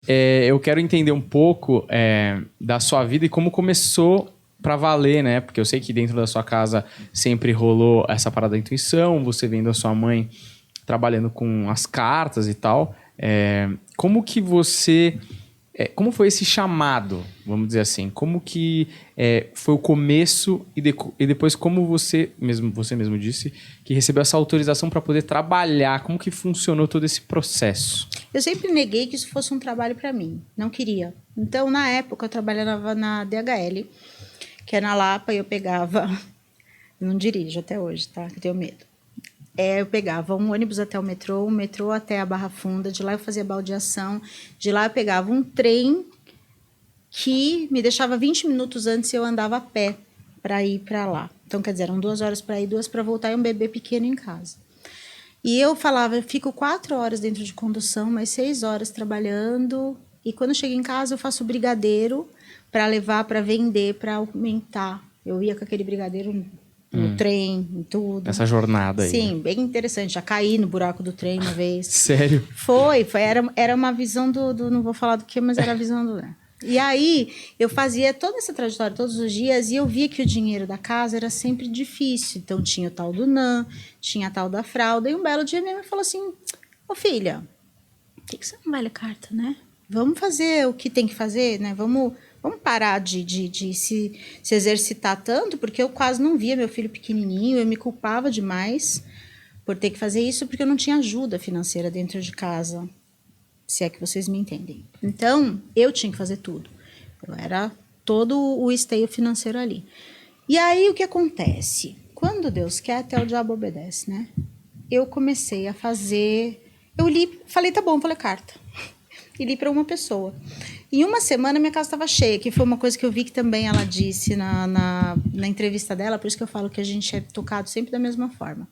Eu quero entender um pouco da sua vida e como começou pra valer, né? Porque eu sei que dentro da sua casa sempre rolou essa parada da intuição, você vendo a sua mãe trabalhando com as cartas e tal. Como que você... como foi esse chamado, vamos dizer assim? Como que foi o começo e depois como você mesmo disse que recebeu essa autorização para poder trabalhar? Como que funcionou todo esse processo? Eu sempre neguei que isso fosse um trabalho para mim. Não queria. Então, na época, eu trabalhava na DHL, que é na Lapa, e eu pegava... Não dirijo até hoje, tá? Eu tenho medo. Eu pegava um ônibus até o metrô até a Barra Funda, de lá eu fazia baldeação, de lá eu pegava um trem que me deixava 20 minutos antes e eu andava a pé para ir para lá. Então, quer dizer, eram 2 horas para ir, 2 para voltar e um bebê pequeno em casa. E eu falava, eu fico 4 horas dentro de condução, mais 6 horas trabalhando, e quando eu chego em casa eu faço brigadeiro para levar, para vender, para aumentar. Eu ia com aquele brigadeiro no trem, em tudo. Essa jornada aí. Sim, bem interessante. Já caí no buraco do trem uma vez. Sério? Era uma visão do não vou falar do que, mas era a visão do... E aí, eu fazia toda essa trajetória todos os dias e eu via que o dinheiro da casa era sempre difícil. Então, tinha o tal do NAN, tinha a tal da fralda. E um belo dia, minha mãe falou assim, ô filha, por que você não vai ler carta, né? Vamos fazer o que tem que fazer, né? Vamos parar de se exercitar tanto, porque eu quase não via meu filho pequenininho, eu me culpava demais por ter que fazer isso, porque eu não tinha ajuda financeira dentro de casa, se é que vocês me entendem. Então, eu tinha que fazer tudo. Eu era todo o esteio financeiro ali. E aí, o que acontece? Quando Deus quer, até o diabo obedece, né? Eu comecei a fazer... Eu li, falei, tá bom, vou ler carta. E li para uma pessoa. Em uma semana, minha casa estava cheia, que foi uma coisa que eu vi que também ela disse na entrevista dela, por isso que eu falo que a gente é tocado sempre da mesma forma.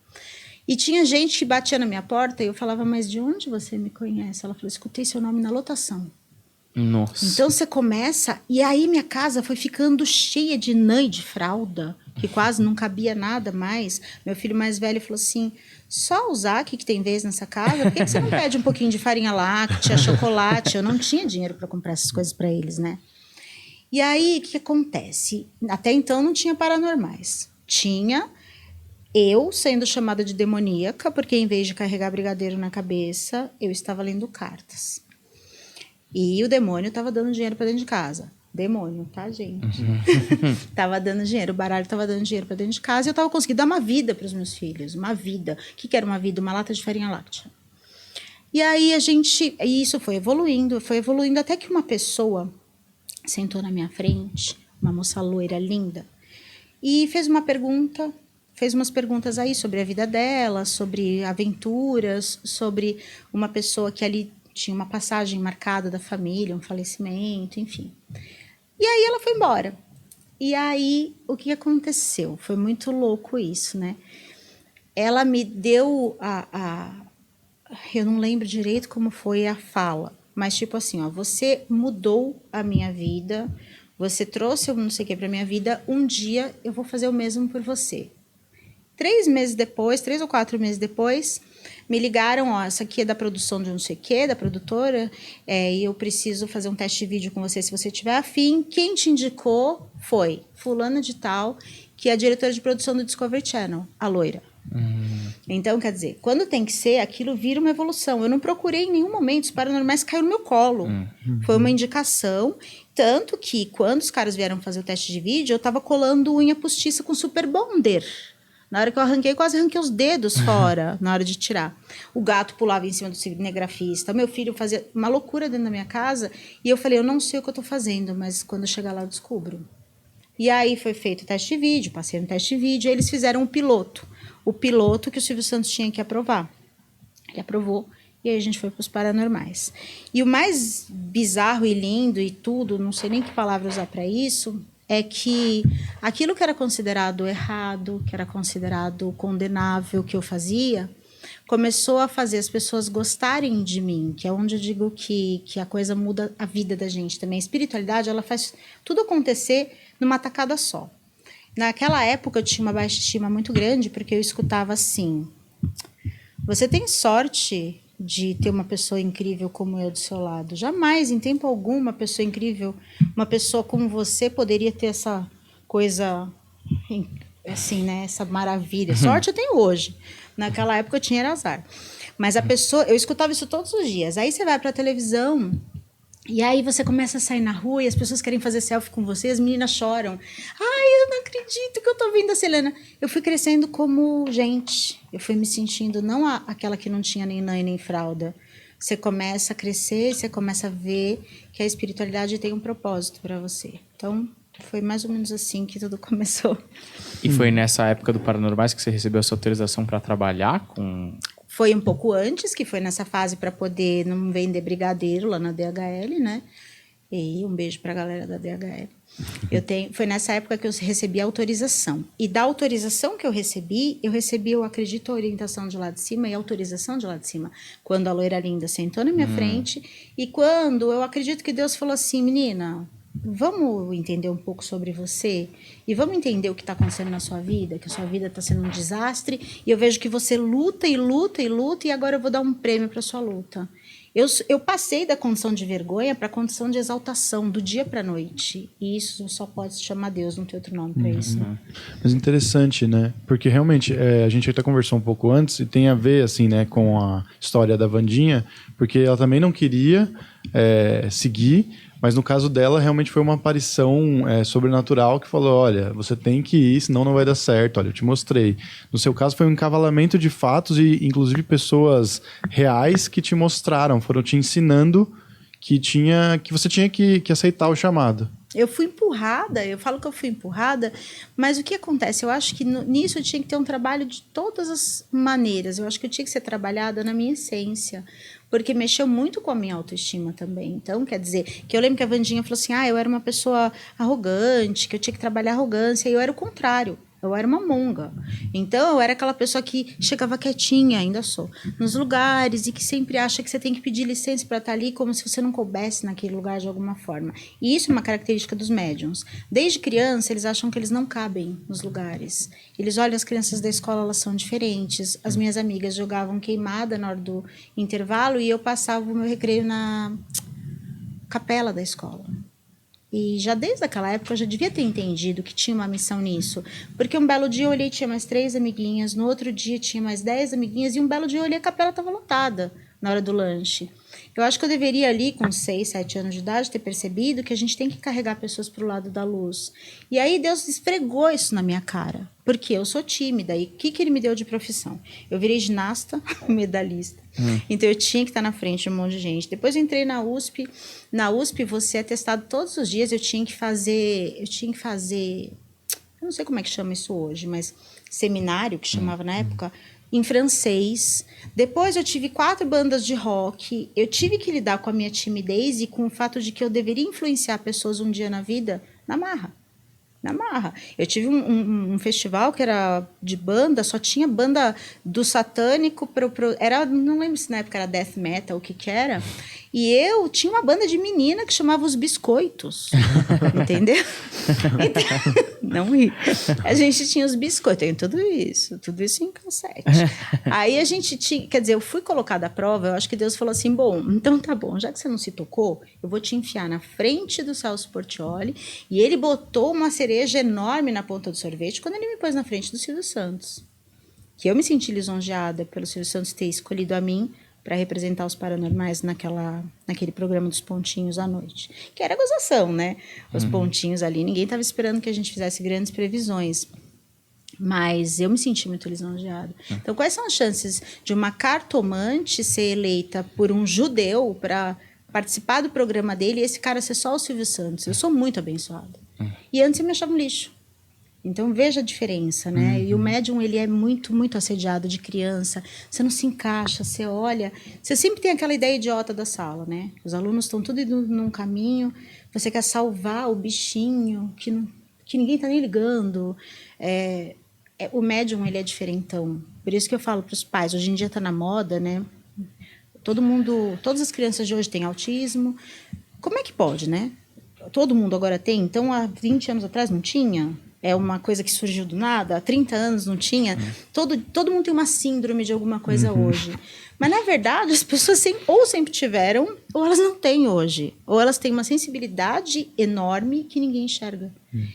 E tinha gente que batia na minha porta e eu falava, mas de onde você me conhece? Ela falou, escutei seu nome na lotação. Nossa. Então você começa, e aí minha casa foi ficando cheia de NAN e de fralda, que quase não cabia nada mais. Meu filho mais velho falou assim, só o Zac que tem vez nessa casa, por que você não pede um pouquinho de farinha láctea, chocolate? Eu não tinha dinheiro para comprar essas coisas para eles, né? E aí, o que acontece? Até então não tinha paranormais. Tinha eu sendo chamada de demoníaca, porque em vez de carregar brigadeiro na cabeça, eu estava lendo cartas. E o demônio estava dando dinheiro para dentro de casa. Demônio, tá, gente? Tava dando dinheiro, o baralho tava dando dinheiro para dentro de casa e eu tava conseguindo dar uma vida para os meus filhos. Uma vida. O que era uma vida? Uma lata de farinha láctea. E aí isso foi evoluindo até que uma pessoa sentou na minha frente, uma moça loira linda, e fez umas perguntas aí sobre a vida dela, sobre aventuras, sobre uma pessoa que ali tinha uma passagem marcada da família, um falecimento, enfim. E aí ela foi embora. E aí, o que aconteceu? Foi muito louco isso, né? Ela me deu eu não lembro direito como foi a fala, mas tipo assim, ó, você mudou a minha vida, você trouxe não sei o que pra minha vida, um dia eu vou fazer o mesmo por você. 3 ou 4 meses depois, me ligaram, ó, essa aqui é da produção de não sei o que, da produtora, e eu preciso fazer um teste de vídeo com você, se você tiver afim. Quem te indicou foi fulana de tal, que é a diretora de produção do Discovery Channel, a loira. Então, quer dizer, quando tem que ser, aquilo vira uma evolução. Eu não procurei em nenhum momento, os paranormais caiu no meu colo. Foi uma indicação, tanto que quando os caras vieram fazer o teste de vídeo, eu tava colando unha postiça com Super Bonder. Na hora que eu arranquei, quase arranquei os dedos fora, na hora de tirar. O gato pulava em cima do cinegrafista. Meu filho fazia uma loucura dentro da minha casa. E eu falei, eu não sei o que eu tô fazendo, mas quando eu chegar lá eu descubro. E aí foi feito o teste de vídeo, passei no teste de vídeo, e eles fizeram um piloto. O piloto que o Silvio Santos tinha que aprovar. Ele aprovou, e aí a gente foi para os paranormais. E o mais bizarro e lindo e tudo, não sei nem que palavra usar para isso, é que aquilo que era considerado errado, que era considerado condenável, que eu fazia, começou a fazer as pessoas gostarem de mim, que é onde eu digo que a coisa muda a vida da gente também. A espiritualidade, ela faz tudo acontecer numa tacada só. Naquela época eu tinha uma baixa estima muito grande, porque eu escutava assim, você tem sorte de ter uma pessoa incrível como eu do seu lado. Jamais, em tempo algum, uma pessoa incrível, uma pessoa como você poderia ter essa coisa, assim, né? Essa maravilha. Sorte eu tenho hoje. Naquela época eu tinha era azar. Mas a pessoa, eu escutava isso todos os dias. Aí você vai para a televisão e aí você começa a sair na rua e as pessoas querem fazer selfie com você, as meninas choram. Ai, eu não acredito que eu tô vendo a Selena. Eu fui crescendo como gente. Eu fui me sentindo não aquela que não tinha nem mãe nem fralda. Você começa a crescer, você começa a ver que a espiritualidade tem um propósito para você. Então, foi mais ou menos assim que tudo começou. E foi nessa época do Paranormais que você recebeu a sua autorização para trabalhar com... Foi um pouco antes, que foi nessa fase para poder não vender brigadeiro lá na DHL, né? E um beijo para a galera da DHL. Foi nessa época que eu recebi a autorização. E da autorização que eu recebi, eu acredito, a orientação de lá de cima e a autorização de lá de cima. Quando a loira linda sentou na minha frente e quando eu acredito que Deus falou assim, menina, vamos entender um pouco sobre você e vamos entender o que está acontecendo na sua vida, que a sua vida está sendo um desastre e eu vejo que você luta e luta e luta e agora eu vou dar um prêmio para sua luta. Eu passei da condição de vergonha para a condição de exaltação, do dia para a noite. E isso só pode se chamar Deus, não tem outro nome para isso. Né? Mas interessante, né? Porque realmente, a gente até conversou um pouco antes e tem a ver, assim, né, com a história da Wandinha, porque ela também não queria seguir, mas no caso dela, realmente foi uma aparição sobrenatural que falou, olha, você tem que ir, senão não vai dar certo, olha, eu te mostrei. No seu caso, foi um encavalamento de fatos e, inclusive, pessoas reais que te mostraram, foram te ensinando que você tinha que aceitar o chamado. Eu fui empurrada, eu falo que eu fui empurrada, mas o que acontece? Eu acho que nisso eu tinha que ter um trabalho de todas as maneiras. Eu acho que eu tinha que ser trabalhada na minha essência, porque mexeu muito com a minha autoestima também. Então, quer dizer, que eu lembro que a Wandinha falou assim, eu era uma pessoa arrogante, que eu tinha que trabalhar a arrogância, e eu era o contrário. Eu era uma monga. Então, eu era aquela pessoa que chegava quietinha, ainda sou, nos lugares e que sempre acha que você tem que pedir licença para estar ali como se você não coubesse naquele lugar de alguma forma. E isso é uma característica dos médiums. Desde criança, eles acham que eles não cabem nos lugares. Eles olham as crianças da escola, elas são diferentes. As minhas amigas jogavam queimada na hora do intervalo e eu passava o meu recreio na capela da escola. E já desde aquela época eu já devia ter entendido que tinha uma missão nisso. Porque um belo dia eu olhei e tinha mais 3 amiguinhas, no outro dia tinha mais 10 amiguinhas, e um belo dia eu olhei e a capela estava lotada na hora do lanche. Eu acho que eu deveria ali, com 6, 7 anos de idade, ter percebido que a gente tem que carregar pessoas para o lado da luz. E aí Deus esfregou isso na minha cara. Porque eu sou tímida. E o que ele me deu de profissão? Eu virei ginasta, medalhista. Então eu tinha que estar na frente de um monte de gente. Depois eu entrei na USP. Na USP você é testado todos os dias. Eu tinha que fazer, eu não sei como é que chama isso hoje, mas seminário, que chamava na época, em francês. Depois eu tive 4 bandas de rock. Eu tive que lidar com a minha timidez e com o fato de que eu deveria influenciar pessoas um dia na vida na marra. Eu tive um festival que era de banda, só tinha banda do satânico não lembro se na época era death metal, o que era. E eu tinha uma banda de menina que chamava Os Biscoitos. Entendeu? Então, não ri. A gente tinha os biscoitos, tem tudo isso em cassete. Aí a gente tinha, quer dizer, eu fui colocada à prova, eu acho que Deus falou assim, bom, então tá bom, já que você não se tocou, eu vou te enfiar na frente do Celso Portiolli, e ele botou uma cereja enorme na ponta do sorvete quando ele me pôs na frente do Silvio Santos. Que eu me senti lisonjeada pelo Silvio Santos ter escolhido a mim para representar os paranormais naquele programa dos pontinhos à noite. Que era gozação, né? Os pontinhos ali, ninguém estava esperando que a gente fizesse grandes previsões. Mas eu me senti muito lisonjeada. Então, quais são as chances de uma cartomante ser eleita por um judeu para participar do programa dele e esse cara ser só o Silvio Santos? Eu sou muito abençoada. E antes eu me achava um lixo. Então, veja a diferença, né? E o médium, ele é muito, muito assediado de criança. Você não se encaixa, você olha... Você sempre tem aquela ideia idiota da sala, né? Os alunos estão tudo indo num caminho, você quer salvar o bichinho, que ninguém tá nem ligando. O médium, ele é diferentão. Por isso que eu falo para os pais, hoje em dia tá na moda, né? Todas as crianças de hoje têm autismo. Como é que pode, né? Todo mundo agora tem, então há 20 anos atrás não tinha? é uma coisa que surgiu do nada, há 30 anos não tinha. Todo mundo tem uma síndrome de alguma coisa hoje. Mas, na verdade, as pessoas ou sempre tiveram, ou elas não têm hoje. Ou elas têm uma sensibilidade enorme que ninguém enxerga.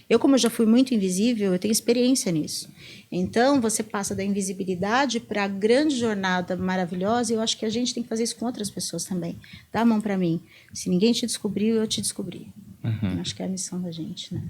Eu, como eu já fui muito invisível, eu tenho experiência nisso. Então, você passa da invisibilidade para a grande jornada maravilhosa, e eu acho que a gente tem que fazer isso com outras pessoas também. Dá a mão para mim. Se ninguém te descobriu, eu te descobri. Acho que é a missão da gente, né?